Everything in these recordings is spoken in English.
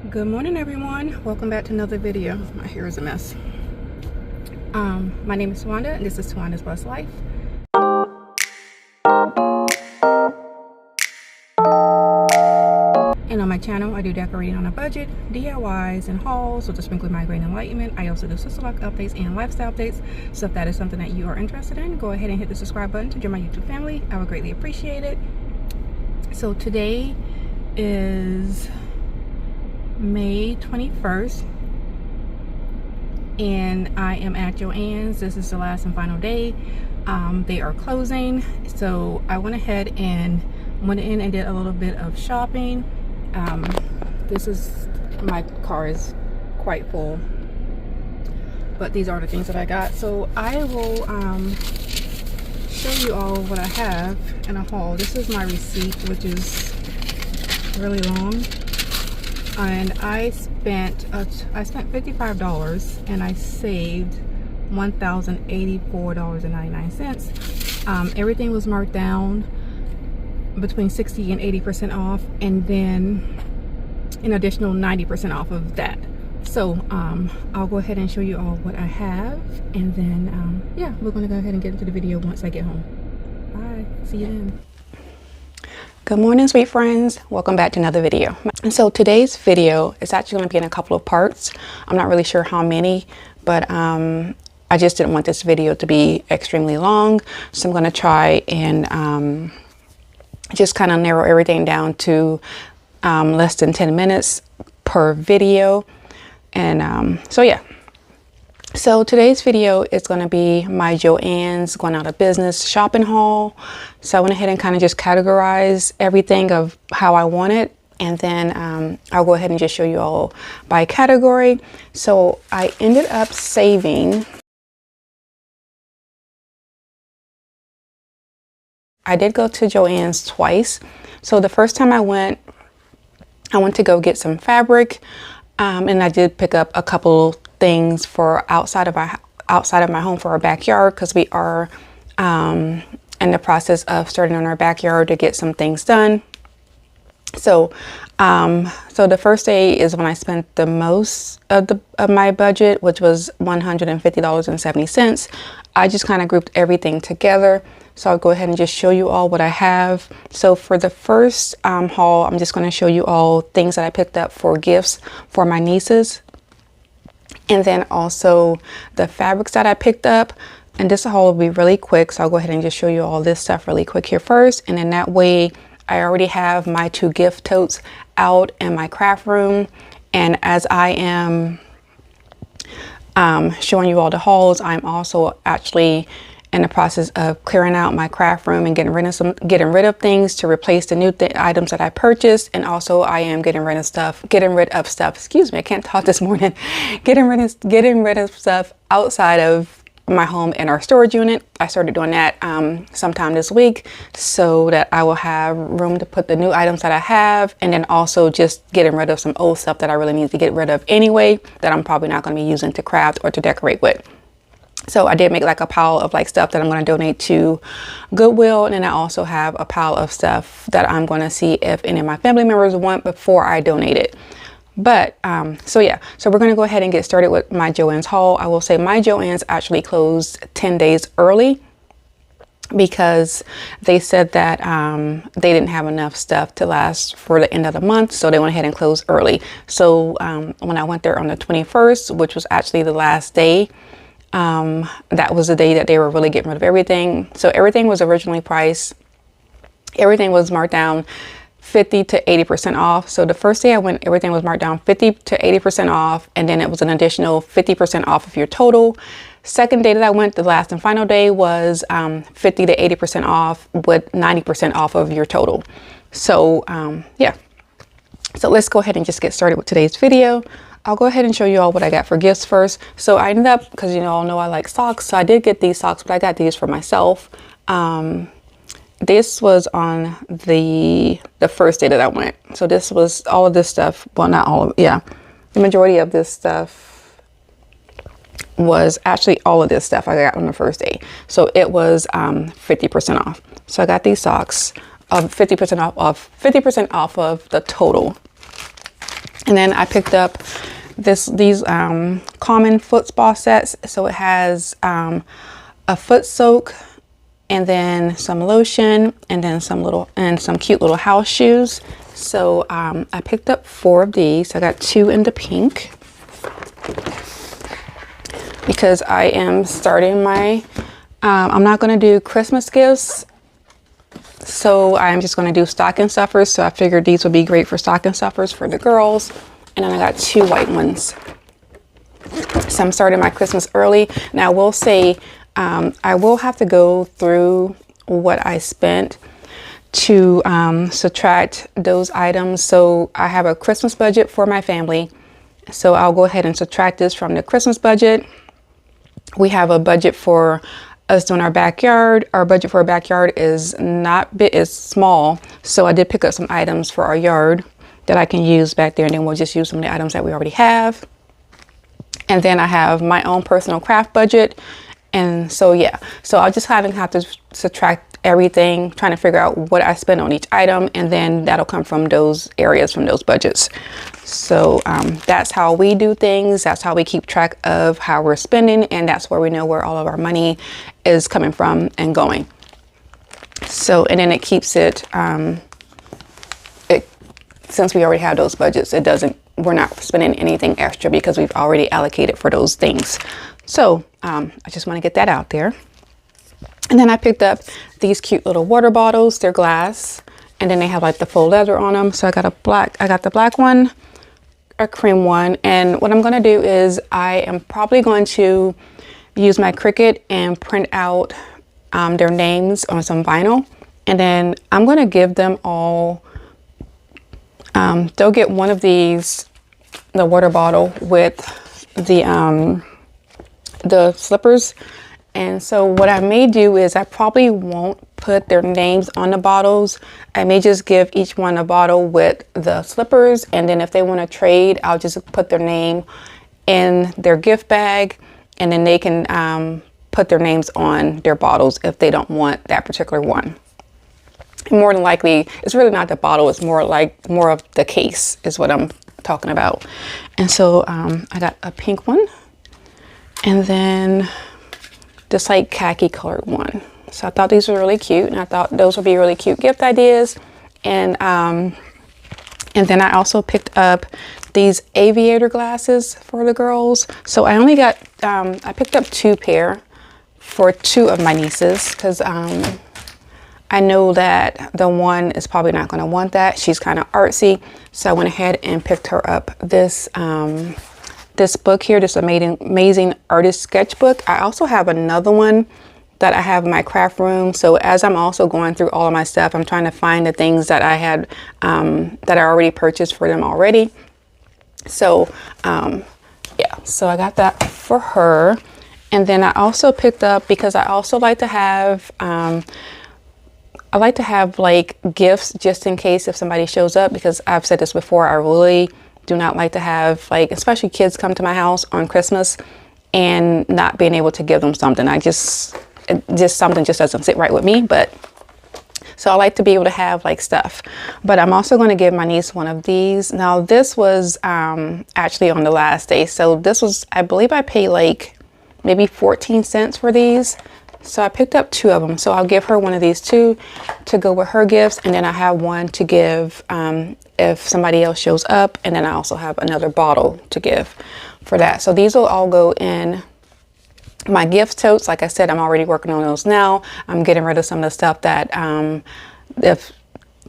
Good morning, everyone. Welcome back to another video. My hair is a mess. My name is Tawanda and this is Tawanda's Blessed Life. And on my channel, I do decorating on a budget, DIYs, and hauls with a sprinkle of migraine enlightenment. I also do sister lock updates and lifestyle updates. So if that is something that you are interested in, go ahead and hit the subscribe button to join my YouTube family. I would greatly appreciate it. So today is May 21st and I am at JO-ANN's. This is the last and final day. They are closing, so I went ahead and went in and did a little bit of shopping. My car is quite full, but these are the things that I got. So I will show you all what I have in a haul. This is my receipt, which is really long, and I spent $55 and I saved $1,084.99. Everything was marked down between 60 and 80% off, and then an additional 90% off of that. So I'll go ahead and show you all what I have, and then yeah, we're gonna go ahead and get into the video once I get home. Bye, see you then. Good morning, sweet friends. Welcome back to another video. And so today's video is actually going to be in a couple of parts. I'm not really sure how many, but I just didn't want this video to be extremely long. So I'm going to try and just kind of narrow everything down to less than 10 minutes per video. And so yeah. So today's video is going to be my JO-ANN's going out of business shopping haul. So I went ahead and kind of just categorize everything of how I want it. And then I'll go ahead and just show you all by category. So I ended up saving. I did go to JO-ANN's twice. So the first time I went to go get some fabric. And I did pick up a couple things for outside of my home for our backyard, because we are in the process of starting on our backyard to get some things done. So so the first day is when I spent the most of my budget, which was $150.70. I just kind of grouped everything together. So I'll go ahead and just show you all what I have. So for the first haul, I'm just going to show you all things that I picked up for gifts for my nieces. And then also the fabrics that I picked up. And this haul will be really quick. So I'll go ahead and just show you all this stuff really quick here first. And then that way I already have my 2 gift totes out in my craft room. And as I am showing you all the hauls, I'm also actually in the process of clearing out my craft room and getting rid of things to replace the new items that I purchased. And also I am getting rid of stuff, excuse me, I can't talk this morning, getting rid of stuff outside of my home in our storage unit. I started doing that sometime this week, so that I will have room to put the new items that I have, and then also just getting rid of some old stuff that I really need to get rid of anyway, that I'm probably not going to be using to craft or to decorate with. So I did make like a pile of like stuff that I'm going to donate to Goodwill. And then I also have a pile of stuff that I'm going to see if any of my family members want before I donate it. But so yeah, so we're going to go ahead and get started with my JO-ANN's haul. I will say my JO-ANN's actually closed 10 days early because they said that they didn't have enough stuff to last for the end of the month. So they went ahead and closed early. So when I went there on the 21st, which was actually the last day, that was the day that they were really getting rid of everything. So everything was originally priced, everything was marked down 50 to 80% off. So the first day I went, everything was marked down 50 to 80% off, and then it was an additional 50% off of your total. Second day that I went, the last and final day, was 50 to 80% off with 90% off of your total. So yeah, so let's go ahead and just get started with today's video. I'll go ahead and show you all what I got for gifts first. So I ended up, because you all know I like socks, so I did get these socks, but I got these for myself. This was on the first day that I went. So this was all of this stuff. Well, not all of it. Yeah, the majority of this stuff was actually all of this stuff I got on the first day. So it was 50% off. So I got these socks of 50% off of the total. And then I picked up these common foot spa sets. So it has a foot soak, and then some lotion, and then some cute little house shoes. So I picked up 4 of these. I got 2 in the pink because I am starting my I'm not going to do Christmas gifts, so I'm just going to do stocking stuffers. So I figured these would be great for stocking stuffers for the girls. And then I got 2 white ones. So I'm starting my Christmas early. Now I will say I will have to go through what I spent to subtract those items. So I have a Christmas budget for my family. So I'll go ahead and subtract this from the Christmas budget. We have a budget for us doing our backyard. Our budget for our backyard is not big, it's small. So I did pick up some items for our yard that I can use back there, and then we'll just use some of the items that we already have. And then I have my own personal craft budget. And so, yeah, so I'll just have to subtract everything, trying to figure out what I spend on each item. And then that'll come from those areas, from those budgets. So that's how we do things. That's how we keep track of how we're spending. And that's where we know where all of our money is coming from and going. So, and then it keeps it, since we already have those budgets, we're not spending anything extra because we've already allocated for those things. So I just want to get that out there. And then I picked up these cute little water bottles. They're glass, and then they have like the faux leather on them. So I got the black one, a cream one. And what I'm going to do is I am probably going to use my Cricut and print out their names on some vinyl. And then I'm going to give them all, they'll get one of these, the water bottle with the slippers. And so what I may do is I probably won't put their names on the bottles. I may just give each one a bottle with the slippers, and then if they want to trade, I'll just put their name in their gift bag, and then they can put their names on their bottles if they don't want that particular one. More than likely, it's really not the bottle, it's more of the case is what I'm talking about. And so I got a pink one, and then this like khaki colored one. So I thought these were really cute, and I thought those would be really cute gift ideas. And then I also picked up these aviator glasses for the girls. So I only got, I picked up 2 pair for 2 of my nieces, because I know that the one is probably not going to want that. She's kind of artsy. So I went ahead and picked her up this this book here, this amazing artist sketchbook. I also have another one that I have in my craft room. So as I'm also going through all of my stuff, I'm trying to find the things that I had that I already purchased for them already. So yeah, so I got that for her. And then I also picked up, because I also like to have like gifts just in case if somebody shows up, because I've said this before, I really do not like to have, like, especially kids come to my house on Christmas and not being able to give them something. Something just doesn't sit right with me. But so I like to be able to have like stuff. But I'm also going to give my niece one of these. Now this was actually on the last day. So this was, I believe I paid like maybe 14 cents for these. So I picked up 2 of them. So I'll give her one of these too to go with her gifts. And then I have one to give if somebody else shows up. And then I also have another bottle to give for that. So these will all go in my gift totes. Like I said, I'm already working on those now. I'm getting rid of some of the stuff that if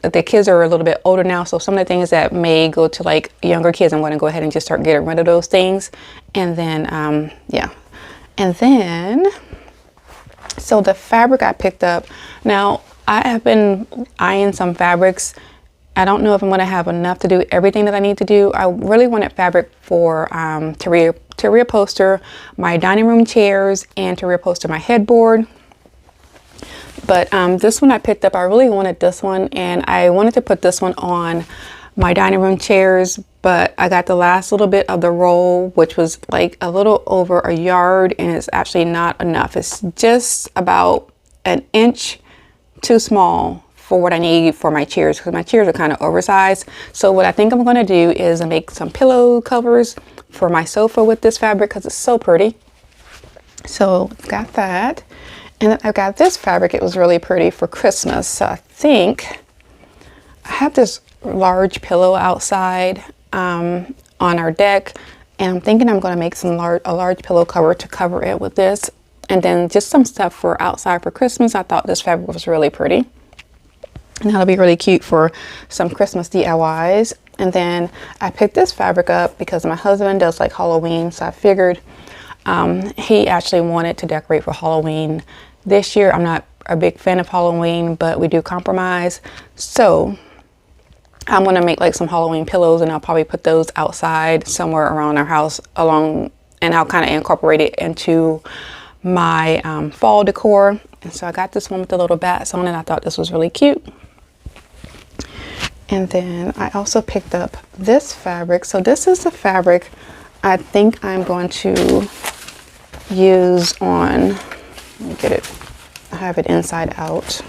the kids are a little bit older now. So some of the things that may go to like younger kids, I'm going to go ahead and just start getting rid of those things. And then, yeah. And then, so the fabric I picked up, now I have been eyeing some fabrics. I don't know if I'm going to have enough to do everything that I need to do. I really wanted fabric for to reupholster my dining room chairs and to reupholster my headboard. But this one I picked up, I really wanted this one, and I wanted to put this one on my dining room chairs, but I got the last little bit of the roll, which was like a little over a yard, and it's actually not enough. It's just about an inch too small for what I need for my chairs, because my chairs are kind of oversized. So what I think I'm going to do is make some pillow covers for my sofa with this fabric because it's so pretty. So I've got that. And then I've got this fabric. It was really pretty for Christmas. So I think I have this large pillow outside on our deck. And I'm thinking I'm going to make a large pillow cover to cover it with this. And then just some stuff for outside for Christmas. I thought this fabric was really pretty. And that'll be really cute for some Christmas DIYs. And then I picked this fabric up because my husband does like Halloween. So I figured he actually wanted to decorate for Halloween this year. I'm not a big fan of Halloween, but we do compromise. So I'm going to make like some Halloween pillows, and I'll probably put those outside somewhere around our house and I'll kind of incorporate it into my fall decor. And so I got this one with the little bats on it. I thought this was really cute. And then I also picked up this fabric. So this is the fabric I think I'm going to use on, let me get it, I have it inside out.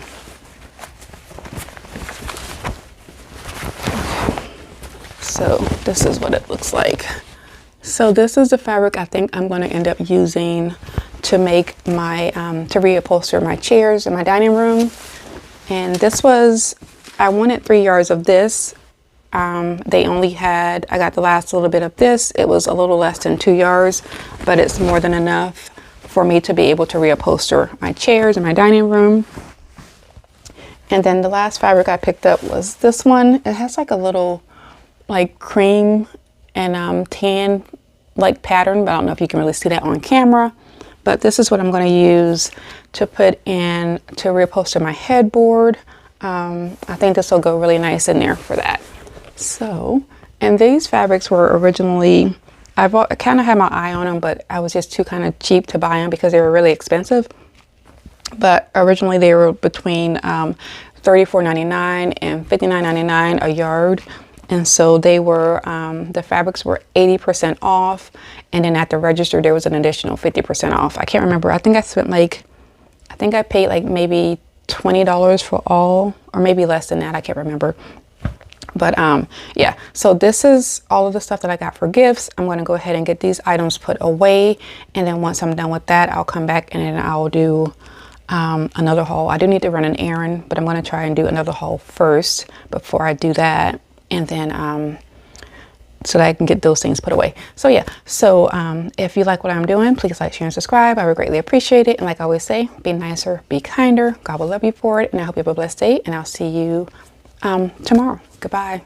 So this is what it looks like. So this is the fabric I think I'm going to end up using to make my, to reupholster my chairs in my dining room. And this was, I wanted 3 yards of this. They only had, I got the last little bit of this. It was a little less than 2 yards, but it's more than enough for me to be able to reupholster my chairs in my dining room. And then the last fabric I picked up was this one. It has like a little like cream and tan like pattern, but I don't know if you can really see that on camera. But this is what I'm going to use to put in to reupholster my headboard. I think this will go really nice in there for that. So, and these fabrics were originally, I kind of had my eye on them, but I was just too kind of cheap to buy them because they were really expensive. But originally they were between $34.99 and $59.99 a yard. And so they were, the fabrics were 80% off. And then at the register, there was an additional 50% off. I can't remember. I think I spent like, I think I paid like maybe $20 for all, or maybe less than that. I can't remember. But yeah, so this is all of the stuff that I got for gifts. I'm going to go ahead and get these items put away. And then once I'm done with that, I'll come back and then I'll do another haul. I do need to run an errand, but I'm going to try and do another haul first before I do that. And then so that I can get those things put away. So yeah, so if you like what I'm doing, please like, share, and subscribe. I would greatly appreciate it. And like I always say, be nicer, be kinder. God will love you for it. And I hope you have a blessed day. And I'll see you tomorrow. Goodbye.